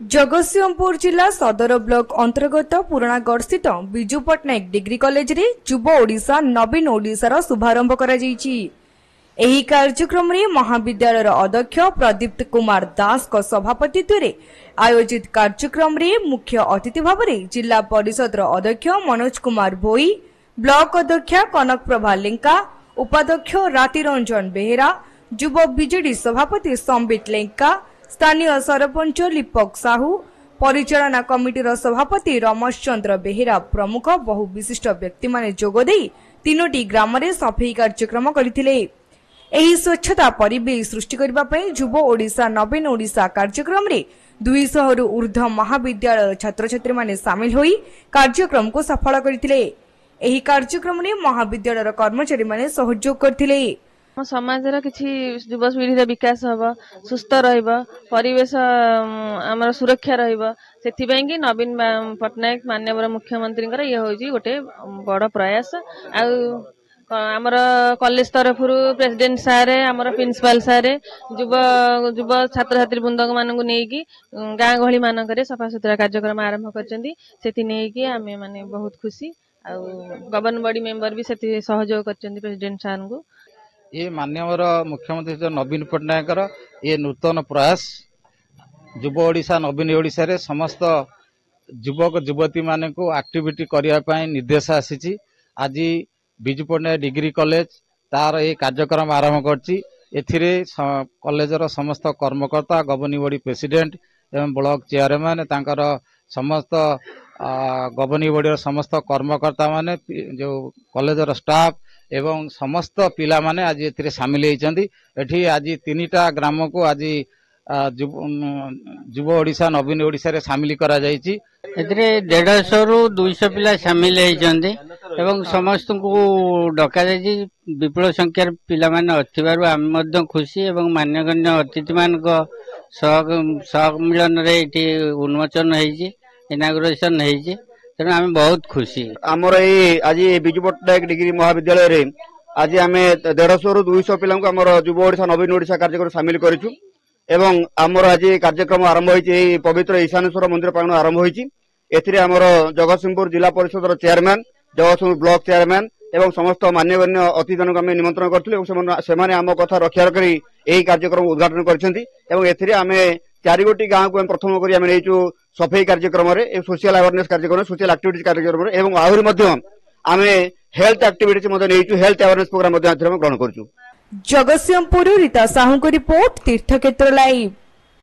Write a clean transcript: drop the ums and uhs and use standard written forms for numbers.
जगतसिंहपुर जिला सदर ब्लॉक अंतर्गत पुराणागढ़ स्थित विजु पट्टनायक डिग्री कॉलेज रे युव ओडिशा नवीन ओडिशार शुभारंभ करा जायछि। एही कार्यक्रम रे महाविद्यालय अध्यक्ष प्रदीप्त कुमार दास को सभापतित्व रे आयोजित कार्यक्रम रे मुख्य अतिथि भाव में जिला परिषद अध्यक्ष मनोज कुमार भोई, ब्लॉक अध्यक्ष कनक प्रभा लेंका, उपाध्यक्ष राति रंजन बेहेरा, युव बीजेडी सभापति संबित लेंका, स्थानीय सरपंच लिपक साहू, परिचालना कमिटीर सभापति रमेश चंद्र बेहेरा प्रमुख बहु विशिष्ट व्यक्ति माने जोगदे तीनोटी ग्राम रे सफाई कार्यक्रम करथिले। एही स्वच्छता परिवेश सृष्टि करबा पई युव ओडिशा नवीन ओडिशा कार्यक्रम रे 200 रु ऊर्ध्व महाविद्यालय छात्र छात्री माने शामिल होई कार्यक्रम को सफल करथिले। एही कार्यक्रम रे महाविद्यालय कर्मचारी माने सहयोग करथिले। समाजर किछि युव पीढ़ी विकास हब, सुस्थ रहिब, परिवेश आमर सुरक्षा रहिब, सेथिबें कि नवीन पट्टनायक माननीय मुख्यमंत्री ये होजी गोटे बड़ प्रयास। आमर कॉलेज तरफ प्रेसिडेंट सारे आमर प्रिंसिपल सारे युव युव छात्र छात्री बृंद मानक नहीं गाँ गहली मानक सफा सुतरा कार्यक्रम आरंभ करती आमे माने बहुत खुशी। गवर्निंग बॉडी मेंबर भी से सहयोग करछन्ती प्रेसिडेंट सार को। ये माननीय मुख्यमंत्री जो नवीन पट्टनायक ये नूतन प्रयास युव ओडिशा नवीन ओडिशा रे समस्त युवक युवती मान को एक्टिविटी करने निर्देश आसी। आज विजु पट्टनायक डिग्री कॉलेज तार ये कार्यक्रम आरंभ करछि। कॉलेजर समस्त कर्मकर्ता, गवर्निंग बॉडी प्रेसिडेंट एवं ब्लॉक चेयरमैन तांकर समस्त गवर्निंग बॉडी समस्त कर्मकर्ता माने जो कॉलेजर स्टाफ एवं समस्त पिला माने आज एथिरे शामिल होइछन्ती। एठी आज 3टा ग्राम को आज युव ओडिशा नवीन ओडिशा रे शामिल करा जायछि। एथिरे 150 रु 200 पिला शामिल होइछन्ती एवं समस्त को डका जायछि। विपुल संख्यार पिला माने अथिबारु आम मध्य खुशी एवं मान्यगण्य अतिथि मान को सम्मिलन रे एठी उन्मोचन होइछि, इनागुरेशन होइछि। तेणु आम बहुत खुशी। आमर आज विजु पट्टनायक डिग्री महाविद्यालय रे आज आम 150 रु 200 पिला आमर युव ओडिशा नवीन ओडिशा कार्यक्रम सामिल करिछु एवं आमर आज कार्यक्रम आरंभ होइछि। पवित्र ईशानेश्वर मंदिर प्रांगण आरंभ होइछि। एथिरे आमर जगतसिंहपुर जिला परिषद चेयरमैन, जगतसिंहपुर ब्लॉक चेयरमैन एवं समस्त मान्यगण्य अतिथि को निमंत्रण करथिले। आम कथा रक्षा करी एही कार्यक्रम उद्घाटन करछन्ती एवं एथिरे आमे 4 गोटी गाँव को प्रथम करी आमे नेइछु सफाई कार्यक्रम रे, सोशल अवेयरनेस कार्यक्रम, सोशल एक्टिविटीज कार्यक्रम रे एवं आहुरी मध्य आमे हेल्थ एक्टिविटीज मध्य नेइछु, हेल्थ अवेयरनेस प्रोग्राम मध्य ग्रहण करछु। जगतसिंहपुर रीता साहू को रिपोर्ट, तीर्थक्षेत्र लाइव।